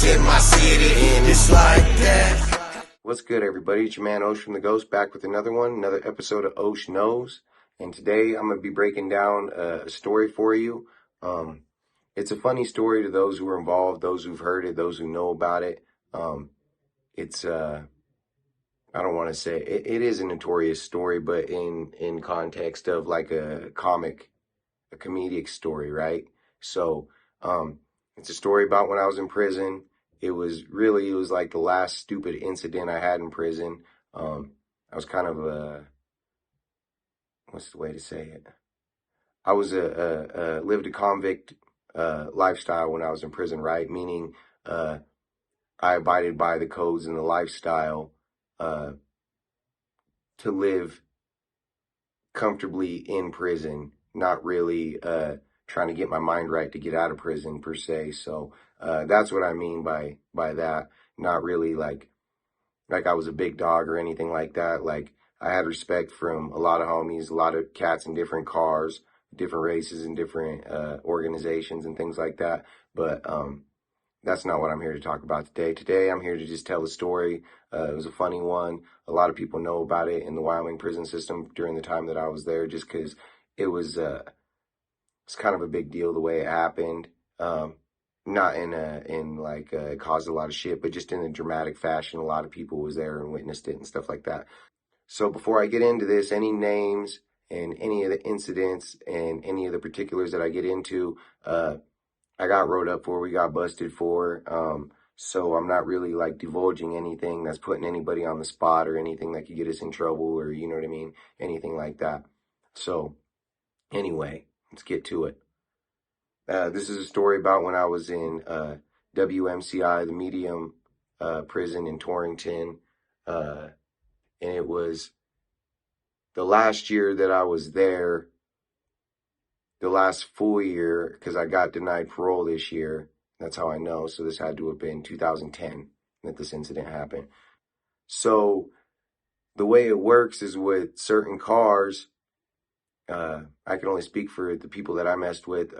in my city, and it's like that. What's good, everybody? It's your man Osh from the Ghost, back with another one, another episode of Osh Knows. And today I'm going to be breaking down a story for you. It's a funny story to those who are involved, those who've heard it, those who know about it. I don't want to say it is a notorious story, but in context of like a comedic story, right? So, it's a story about when I was in prison. It was like the last stupid incident I had in prison. I was kind of what's the way to say it? I was lived a convict lifestyle when I was in prison, right? Meaning, I abided by the codes and the lifestyle to live comfortably in prison, not really trying to get my mind right to get out of prison per se. So that's what I mean by that. Not really like I was a big dog or anything like that. Like, I had respect from a lot of homies, a lot of cats in different cars, different races and different organizations and things like that. But that's not what I'm here to talk about today. Today, I'm here to just tell a story. It was a funny one. A lot of people know about it in the Wyoming prison system during the time that I was there, just because it was it's kind of a big deal the way it happened. Not it caused a lot of shit, but just in a dramatic fashion. A lot of people was there and witnessed it and stuff like that. So before I get into this, any names and any of the incidents and any of the particulars that I get into, I got wrote up for, we got busted for. So I'm not really like divulging anything that's putting anybody on the spot or anything that could get us in trouble, or, you know what I mean? Anything like that. So anyway, let's get to it. This is a story about when I was in WMCI, the medium prison in Torrington. And it was the last year that I was there, the last full year, because I got denied parole this year. That's how I know. So this had to have been 2010 that this incident happened. So the way it works is with certain cars, I can only speak for the people that I messed with.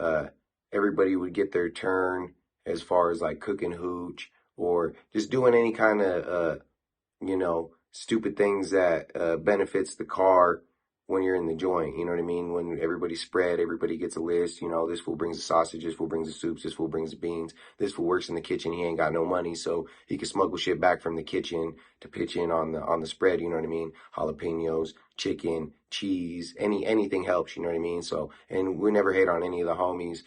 Everybody would get their turn as far as like cooking hooch or just doing any kind of, stupid things that benefits the car when you're in the joint. You know what I mean? When everybody's spread, everybody gets a list. You know, this fool brings the sausage, this fool brings the soups, this fool brings the beans, this fool works in the kitchen. He ain't got no money, so he can smuggle shit back from the kitchen to pitch in on the spread. You know what I mean? Jalapenos, chicken, cheese, anything helps. You know what I mean? So, and we never hate on any of the homies,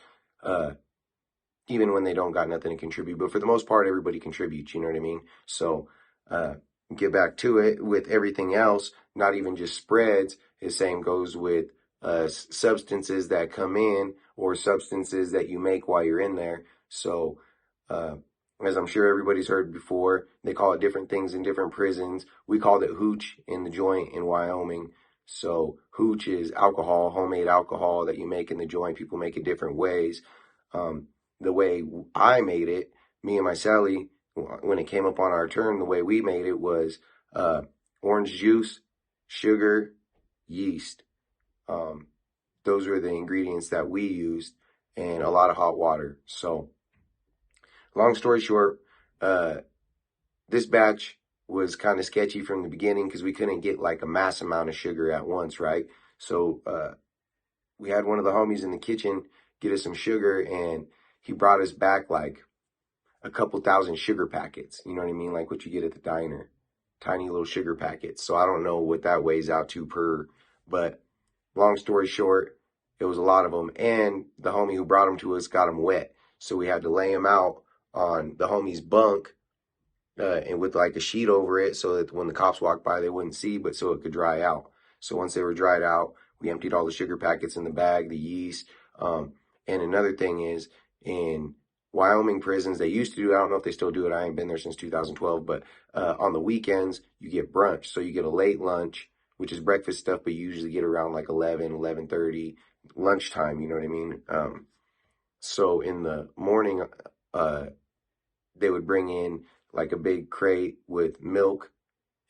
even when they don't got nothing to contribute. But for the most part, everybody contributes. You know what I mean? So, get back to it with everything else, not even just spreads. The same goes with substances that come in or substances that you make while you're in there. So, as I'm sure everybody's heard before, they call it different things in different prisons. We called it hooch in the joint in Wyoming. So hooch is alcohol, homemade alcohol that you make in the joint. People make it different ways. The way I made it, me and my Sally, when it came up on our turn, the way we made it was orange juice, sugar, yeast. Those were the ingredients that we used, and a lot of hot water. So, long story short, this batch was kind of sketchy from the beginning because we couldn't get like a mass amount of sugar at once, right? So we had one of the homies in the kitchen get us some sugar, and he brought us back like a couple thousand sugar packets. You know what I mean? Like what you get at the diner. Tiny little sugar packets. So I don't know what that weighs out to per, but long story short, it was a lot of them. And the homie who brought them to us got them wet. So we had to lay them out on the homie's bunk and with like a sheet over it so that when the cops walked by, they wouldn't see, but so it could dry out. So once they were dried out, we emptied all the sugar packets in the bag, the yeast. And another thing is, in Wyoming prisons, they used to do, I don't know if they still do it, I ain't been there since 2012, but on the weekends, you get brunch. So you get a late lunch, which is breakfast stuff, but you usually get around like 11:30, lunchtime, you know what I mean? So in the morning, they would bring in like a big crate with milk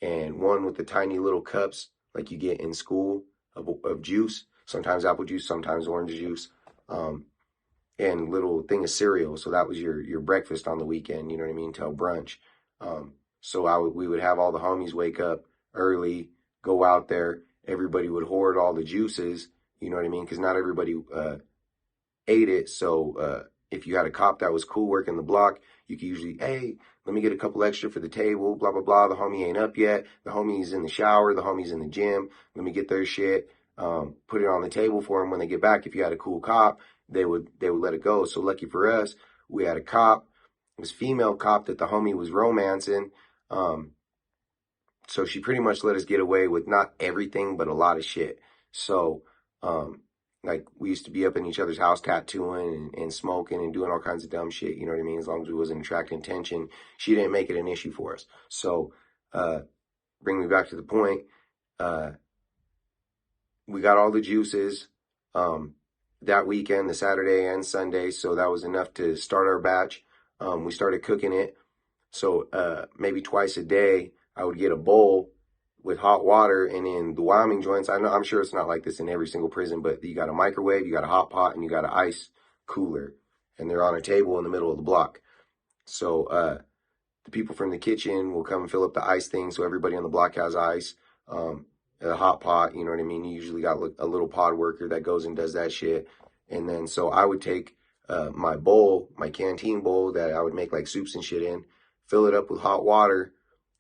and one with the tiny little cups like you get in school of juice, sometimes apple juice, sometimes orange juice. and little thing of cereal. So that was your breakfast on the weekend, you know what I mean, till brunch. So we would have all the homies wake up early, go out there. Everybody would hoard all the juices, you know what I mean, because not everybody ate it. So if you had a cop that was cool working the block, you could usually, hey, let me get a couple extra for the table, blah, blah, blah. The homie ain't up yet. The homie's in the shower. The homie's in the gym. Let me get their shit, put it on the table for them when they get back. If you had a cool cop, they would let it go. So lucky for us, we had a cop, this female cop that the homie was romancing. So she pretty much let us get away with not everything, but a lot of shit. So, like we used to be up in each other's house tattooing and smoking and doing all kinds of dumb shit, you know what I mean? As long as we wasn't attracting attention, she didn't make it an issue for us. So, bring me back to the point, we got all the juices, that weekend, the Saturday and Sunday. So that was enough to start our batch. We started cooking it. So, maybe twice a day, I would get a bowl with hot water, and in the Wyoming joints, I'm sure it's not like this in every single prison, but you got a microwave, you got a hot pot, and you got an ice cooler, and they're on a table in the middle of the block. So the people from the kitchen will come and fill up the ice thing, so everybody on the block has ice. A hot pot, you know what I mean? You usually got a little pod worker that goes and does that shit. And then so I would take my bowl, my canteen bowl that I would make like soups and shit in, fill it up with hot water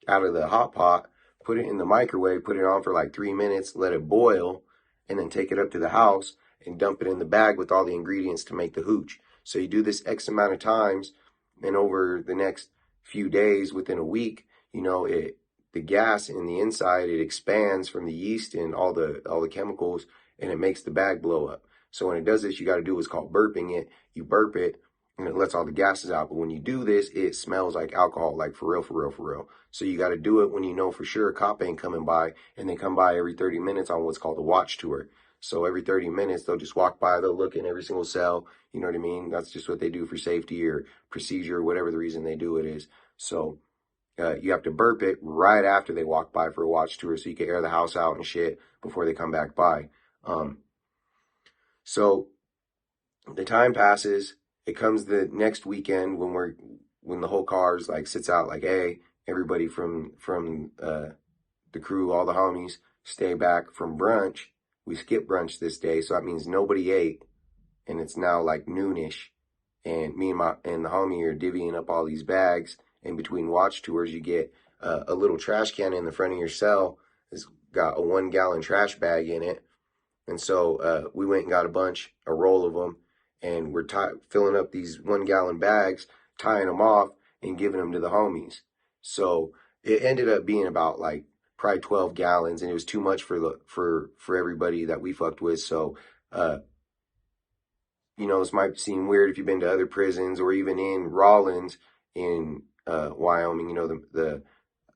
out of the hot pot, put it in the microwave, put it on for like 3 minutes, let it boil, and then take it up to the house and dump it in the bag with all the ingredients to make the hooch. So you do this X amount of times, and over the next few days, within a week, you know, the gas in the inside, it expands from the yeast and all the chemicals, and it makes the bag blow up. So when it does this, you got to do what's called burping it. You burp it, and it lets all the gases out. But when you do this, it smells like alcohol, like for real, for real, for real. So you got to do it when you know for sure a cop ain't coming by, and they come by every 30 minutes on what's called a watch tour. So every 30 minutes, they'll just walk by, they'll look in every single cell, you know what I mean? That's just what they do for safety or procedure, or whatever the reason they do it is. So you have to burp it right after they walk by for a watch tour, so you can air the house out and shit before they come back by. So the time passes. It comes the next weekend when the whole cars like sits out like, hey, everybody from the crew, all the homies, stay back from brunch. We skip brunch this day, so that means nobody ate, and it's now like noonish, and me and the homie are divvying up all these bags. In between watch tours, you get a little trash can in the front of your cell. It's got a 1 gallon trash bag in it. And so we went and got a roll of them, and we're filling up these 1 gallon bags, tying them off, and giving them to the homies. So it ended up being about like probably 12 gallons, and it was too much for everybody that we fucked with. So, you know, this might seem weird if you've been to other prisons or even in Rawlins in Wyoming, you know, the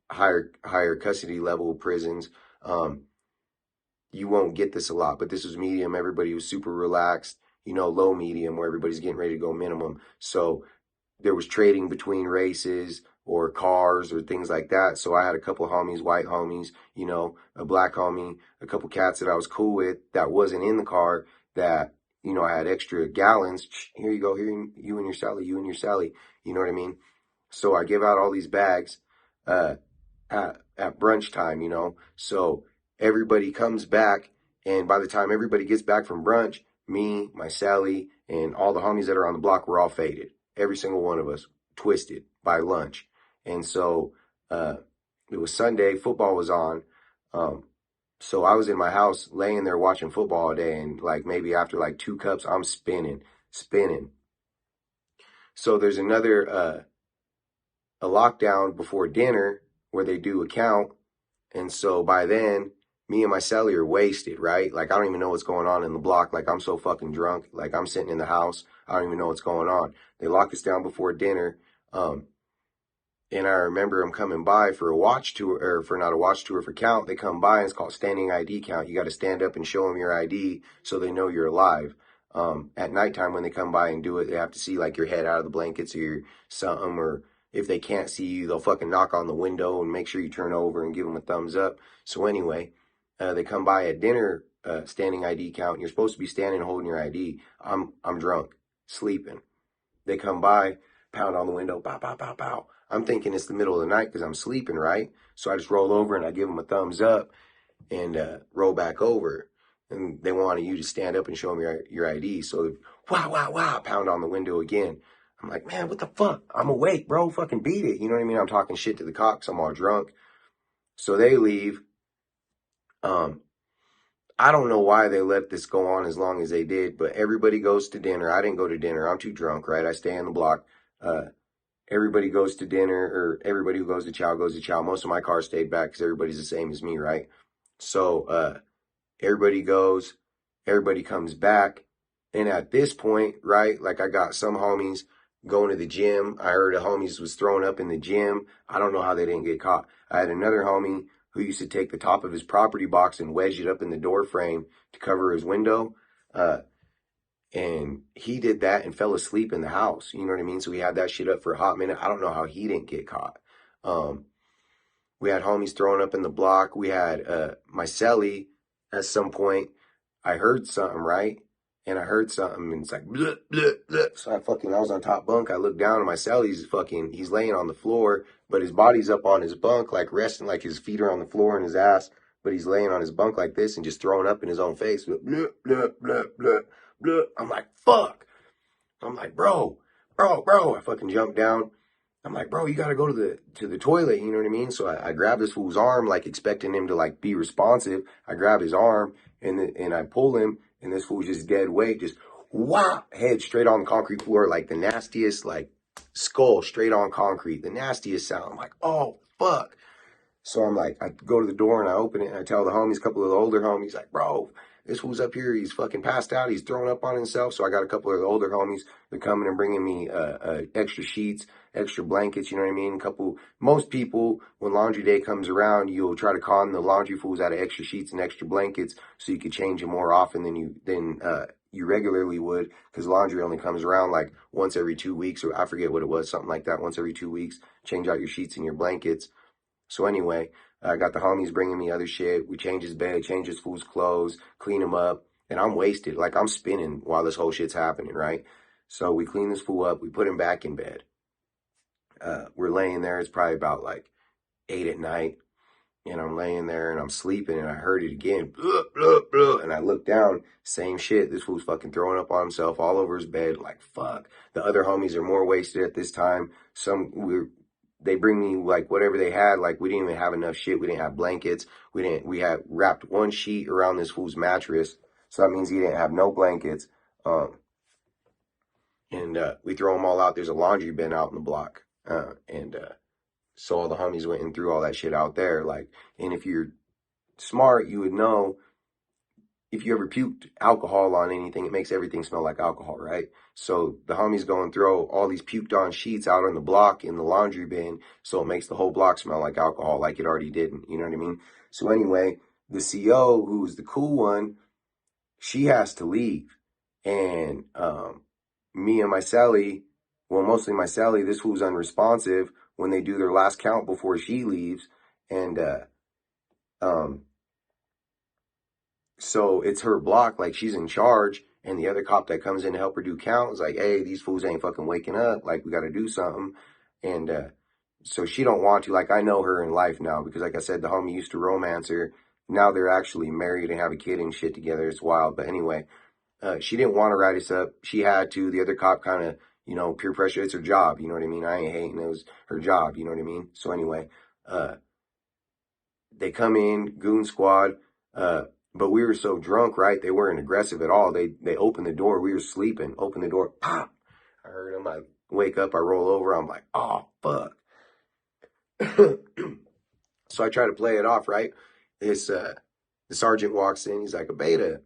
higher custody level prisons. You won't get this a lot, but this was medium. Everybody was super relaxed, you know, low medium, where everybody's getting ready to go minimum. So there was trading between races or cars or things like that. So I had a couple of homies, white homies, you know, a black homie, a couple cats that I was cool with that wasn't in the car, that, you know, I had extra gallons. Here you go, here you and your Sally, you and your Sally, you know what I mean? So I give out all these bags at brunch time, you know. So everybody comes back, and by the time everybody gets back from brunch, me, my Sally, and all the homies that are on the block were all faded. Every single one of us twisted by lunch. And so it was Sunday, football was on. So I was in my house laying there watching football all day, and like maybe after like 2 cups, I'm spinning. So there's another a lockdown before dinner where they do a count. And so by then, me and my celly are wasted, right? Like, I don't even know what's going on in the block. Like, I'm so fucking drunk. Like, I'm sitting in the house. I don't even know what's going on. They lock us down before dinner. And I remember them coming by for a watch tour, or for not a watch tour, for count. They come by, and it's called standing ID count. You got to stand up and show them your ID so they know you're alive. At nighttime when they come by and do it, they have to see like your head out of the blankets or your something, or if they can't see you, they'll fucking knock on the window and make sure you turn over and give them a thumbs up. So anyway, they come by at dinner, standing ID count, and you're supposed to be standing holding your ID. I'm drunk. sleeping. They come by, pound on the window, pow, pow, pow, pow. I'm thinking it's the middle of the night because I'm sleeping, right? So I just roll over and I give them a thumbs up and roll back over. And they wanted you to stand up and show them your ID. So, wow, wow, wow, pound on the window again. I'm like, man, what the fuck? I'm awake, bro. Fucking beat it. You know what I mean? I'm talking shit to the cops. I'm all drunk. So they leave. I don't know why they let this go on as long as they did, but everybody goes to dinner. I didn't go to dinner. I'm too drunk, right? I stay on the block. Everybody goes to dinner, or everybody who goes to chow goes to chow. Most of my car stayed back because everybody's the same as me, right? So everybody goes, everybody comes back. And at this point, right, like I got some homies going to the gym. I heard a homies was throwing up in the gym. I don't know how they didn't get caught. I had another homie who used to take the top of his property box and wedge it up in the door frame to cover his window. And he did that and fell asleep in the house. You know what I mean? So we had that shit up for a hot minute. I don't know how he didn't get caught. We had homies throwing up in the block. We had my celly at some point. I heard something, right? And I heard something, and it's like, bleh, bleh, bleh. So I was on top bunk. I look down, and my celly's he's laying on the floor, but his body's up on his bunk, like resting, like his feet are on the floor and his ass, but he's laying on his bunk like this and just throwing up in his own face. Bleh, bleh, bleh, bleh, bleh. I'm like, fuck. I'm like, bro. I fucking jumped down. I'm like, bro, you gotta go to the toilet, you know what I mean? So I grabbed this fool's arm, like expecting him to like be responsive. I grab his arm and I pull him, and this fool's just dead weight, just whop, head straight on the concrete floor, like the nastiest, like skull straight on concrete, the nastiest sound. I'm like, oh fuck. So I'm like, I go to the door and I open it and I tell the homies, a couple of the older homies, like, bro, this fool's up here. He's fucking passed out. He's throwing up on himself. So I got a couple of the older homies. They're coming and bringing me extra sheets, extra blankets. You know what I mean? Most people, when laundry day comes around, you'll try to con the laundry fools out of extra sheets and extra blankets so you could change them more often than you regularly would, because laundry only comes around like once every 2 weeks, or I forget what it was, something like that. Once every 2 weeks, change out your sheets and your blankets. So anyway, I got the homies bringing me other shit. We change his bed, change his fool's clothes, clean him up. And I'm wasted. Like, I'm spinning while this whole shit's happening, right? So we clean this fool up. We put him back in bed. We're laying there. It's probably about like 8 at night. And I'm laying there and I'm sleeping and I heard it again. Blah, blah, blah. And I look down, same shit. This fool's fucking throwing up on himself all over his bed. Like, fuck. The other homies are more wasted at this time. They bring me like whatever they had. Like, we didn't even have enough shit. We didn't have blankets. We had wrapped one sheet around this fool's mattress. So that means he didn't have no blankets. And we throw them all out. There's a laundry bin out in the block. So all the homies went and threw all that shit out there. Like, and if you're smart, you would know, if you ever puked alcohol on anything, it makes everything smell like alcohol, right? So the homies go and throw all these puked on sheets out on the block in the laundry bin, so it makes the whole block smell like alcohol, like it already didn't. You know what I mean? So anyway, the CO, who's the cool one, she has to leave. And me and my celly, well, mostly my celly, this fool's unresponsive when they do their last count before she leaves. And so it's her block, like she's in charge, and the other cop that comes in to help her do count is like, hey, these fools ain't fucking waking up, like we got to do something. And so she don't want to, like, I know her in life now, because like I said, the homie used to romance her. Now they're actually married and have a kid and shit together. It's wild. But anyway, she didn't want to write us up. She had to. The other cop kind of, you know, peer pressure. It's her job, you know what I mean? I ain't hating. It was her job, you know what I mean? So anyway, they come in, goon squad, but we were so drunk, right? They weren't aggressive at all. They opened the door. We were sleeping. Open the door. Pop. I heard them. I wake up. I roll over. I'm like, oh, fuck. So I try to play it off, right? The sergeant walks in. He's like, Abeyta, you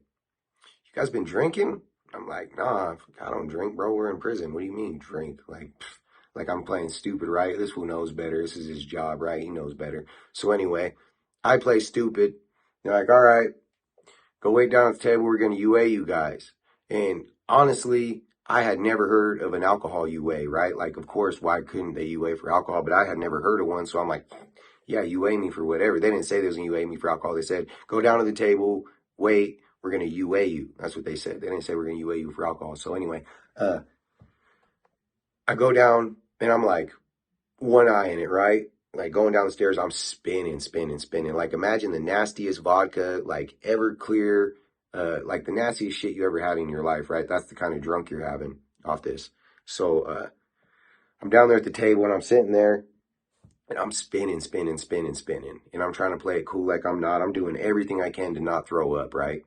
guys been drinking? I'm like, nah, I don't drink, bro. We're in prison. What do you mean drink? Like I'm playing stupid, right? This fool knows better. This is his job, right? He knows better. So anyway, I play stupid. They're like, all right, go wait down at the table. We're going to UA you guys. And honestly, I had never heard of an alcohol UA, right? Like, of course, why couldn't they UA for alcohol? But I had never heard of one. So I'm like, yeah, UA me for whatever. They didn't say they was going to UA me for alcohol. They said, go down to the table, wait, we're going to UA you. That's what they said. They didn't say we're going to UA you for alcohol. So anyway, I go down and I'm like one eye in it, right? Like going down the stairs, I'm spinning, spinning, spinning. Like imagine the nastiest vodka, like Everclear, like the nastiest shit you ever had in your life, right? That's the kind of drunk you're having off this. So I'm down there at the table and I'm sitting there and I'm spinning, spinning, spinning, spinning. And I'm trying to play it cool like I'm not. I'm doing everything I can to not throw up, right?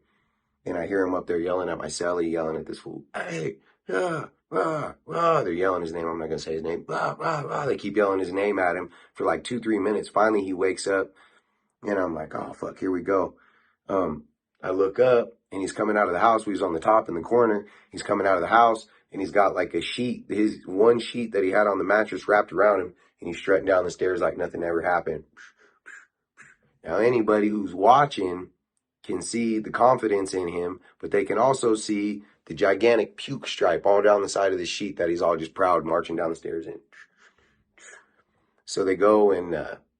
And I hear him up there yelling at my celly, yelling at this fool. Hey, They're yelling his name. I'm not going to say his name. They keep yelling his name at him for like 2-3 minutes. Finally, he wakes up and I'm like, oh, fuck, here we go. I look up and he's coming out of the house. We was on the top in the corner. He's coming out of the house and he's got like a sheet, his one sheet that he had on the mattress wrapped around him. And he's strutting down the stairs like nothing ever happened. Now, anybody who's watching can see the confidence in him, but they can also see the gigantic puke stripe all down the side of the sheet that he's all just proud marching down the stairs in. So they go and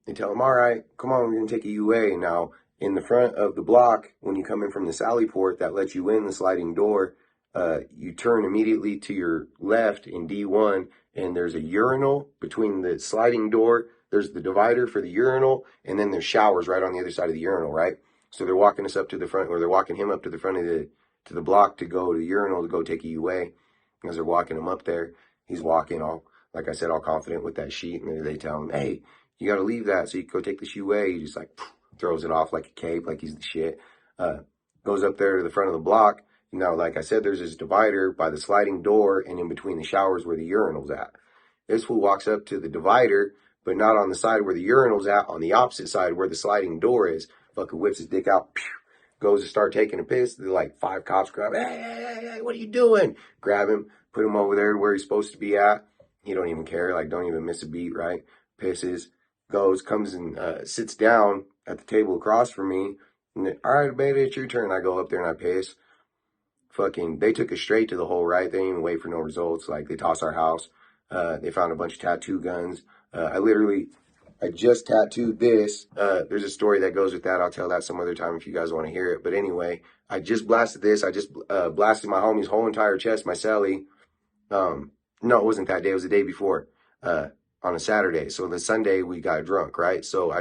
they tell him, all right, come on, we're going to take a UA. Now, in the front of the block, when you come in from the Sally port that lets you in, the sliding door, you turn immediately to your left in D1, and there's a urinal between the sliding door. There's the divider for the urinal, and then there's showers right on the other side of the urinal, right? So they're walking us up to the front, or they're walking him up to the front of the block to go to the urinal to go take a UA. As they're walking him up there, he's walking all, like I said, all confident with that sheet, and they tell him, hey, you got to leave that so you can go take this UA. He just like throws it off like a cape, like he's the shit. Goes up there to the front of the block. Now, like I said, there's this divider by the sliding door and in between the showers where the urinal's at. This fool walks up to the divider, but not on the side where the urinal's at, on the opposite side where the sliding door is. Fucking whips his dick out, goes to start taking a piss. They're like 5 cops grab, hey, what are you doing? Grab him, put him over there where he's supposed to be at. He don't even care, like don't even miss a beat, right? Pisses, goes, comes and sits down at the table across from me. And then, all right, baby, it's your turn. I go up there and I piss. Fucking, they took us straight to the hole, right? They didn't even wait for no results. Like, they tossed our house. They found a bunch of tattoo guns. I just tattooed this. There's a story that goes with that. I'll tell that some other time if you guys want to hear it. But anyway, I just blasted this. I just blasted my homie's whole entire chest, my celly. No, it wasn't that day. It was the day before. On a Saturday. So the Sunday we got drunk, right? So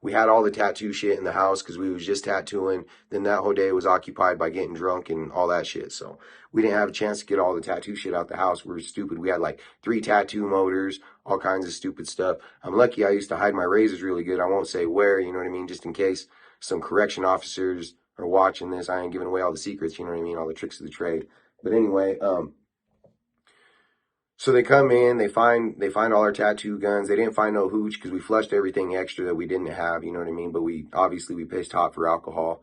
we had all the tattoo shit in the house because we was just tattooing. Then that whole day was occupied by getting drunk and all that shit. So we didn't have a chance to get all the tattoo shit out the house. We were stupid. We had like 3 tattoo motors, all kinds of stupid stuff. I'm lucky I used to hide my razors really good. I won't say where, you know what I mean? Just in case some correction officers are watching this. I ain't giving away all the secrets, you know what I mean? All the tricks of the trade. But anyway, so they come in, they find all our tattoo guns. They didn't find no hooch because we flushed everything extra that we didn't have, you know what I mean? But we pissed hot for alcohol.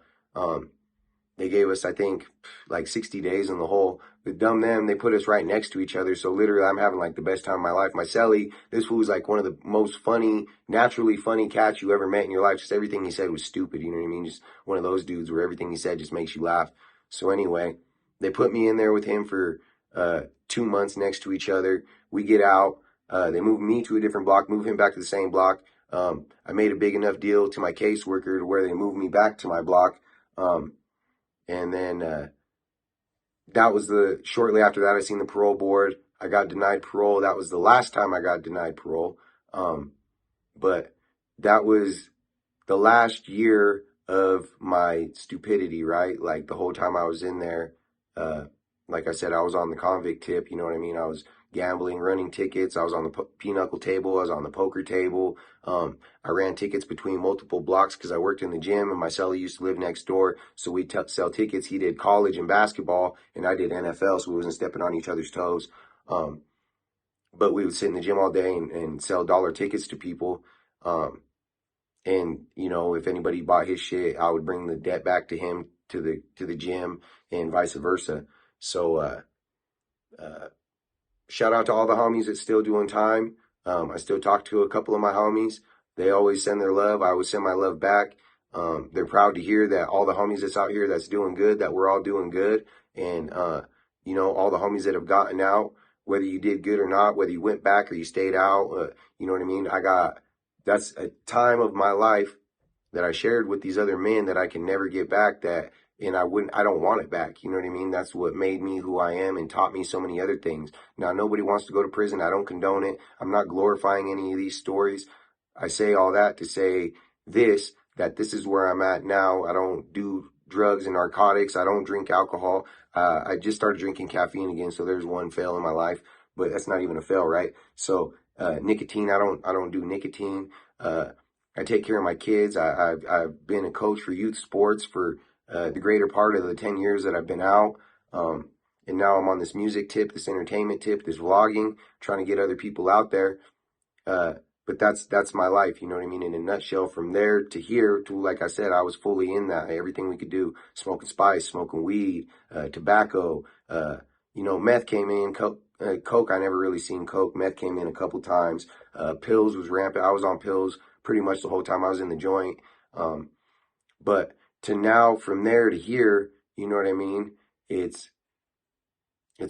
They gave us, I think, like 60 days in the hole. But dumb them, they put us right next to each other. So literally, I'm having like the best time of my life. My celly, this fool was like one of the most funny, naturally funny cats you ever met in your life. Just everything he said was stupid, you know what I mean? Just one of those dudes where everything he said just makes you laugh. So anyway, they put me in there with him for 2 months next to each other. We get out. They move me to a different block, move him back to the same block. I made a big enough deal to my caseworker to where they moved me back to my block. And then that was shortly after that, I seen the parole board. I got denied parole. That was the last time I got denied parole. But that was the last year of my stupidity, right? Like the whole time I was in there, like I said, I was on the convict tip, you know what I mean? I was gambling, running tickets. I was on the pinochle table. I was on the poker table. I ran tickets between multiple blocks because I worked in the gym and my celly used to live next door. So we'd sell tickets. He did college and basketball and I did NFL. So we wasn't stepping on each other's toes. But we would sit in the gym all day and sell dollar tickets to people. And, you know, if anybody bought his shit, I would bring the debt back to him to the gym and vice versa. So, shout out to all the homies that's still doing time. I still talk to a couple of my homies. They always send their love. I always send my love back. They're proud to hear that all the homies that's out here that's doing good, that we're all doing good. And, you know, all the homies that have gotten out, whether you did good or not, whether you went back or you stayed out, you know what I mean? That's a time of my life that I shared with these other men that I can never get back, that and I don't want it back. You know what I mean? That's what made me who I am and taught me so many other things. Now, nobody wants to go to prison. I don't condone it. I'm not glorifying any of these stories. I say all that to say that this is where I'm at now. I don't do drugs and narcotics. I don't drink alcohol. I just started drinking caffeine again, so there's one fail in my life, but that's not even a fail, right? So nicotine, I don't do nicotine. I take care of my kids. I've been a coach for youth sports for the greater part of the 10 years that I've been out. And now I'm on this music tip, this entertainment tip, this vlogging, trying to get other people out there. Uh, but that's my life, you know what I mean? In a nutshell, from there to here to, like I said, I was fully in that. Everything we could do, smoking spice, smoking weed, tobacco, meth came in, coke, I never really seen coke. Meth came in a couple times. Pills was rampant. I was on pills pretty much the whole time I was in the joint. But to now, from there to here, you know what I mean? It's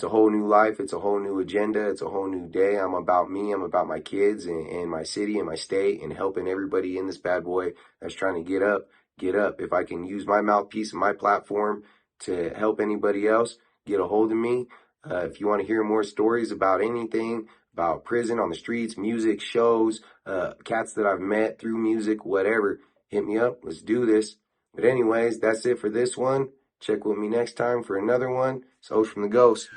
a whole new life. It's a whole new agenda. It's a whole new day. I'm about me. I'm about my kids and my city and my state and helping everybody in this bad boy that's trying to get up, get up. If I can use my mouthpiece and my platform to help anybody else get a hold of me. If you want to hear more stories about anything, about prison, on the streets, music, shows, cats that I've met through music, whatever, hit me up. Let's do this. But anyways, that's it for this one. Check with me next time for another one. It's Host from the Ghost.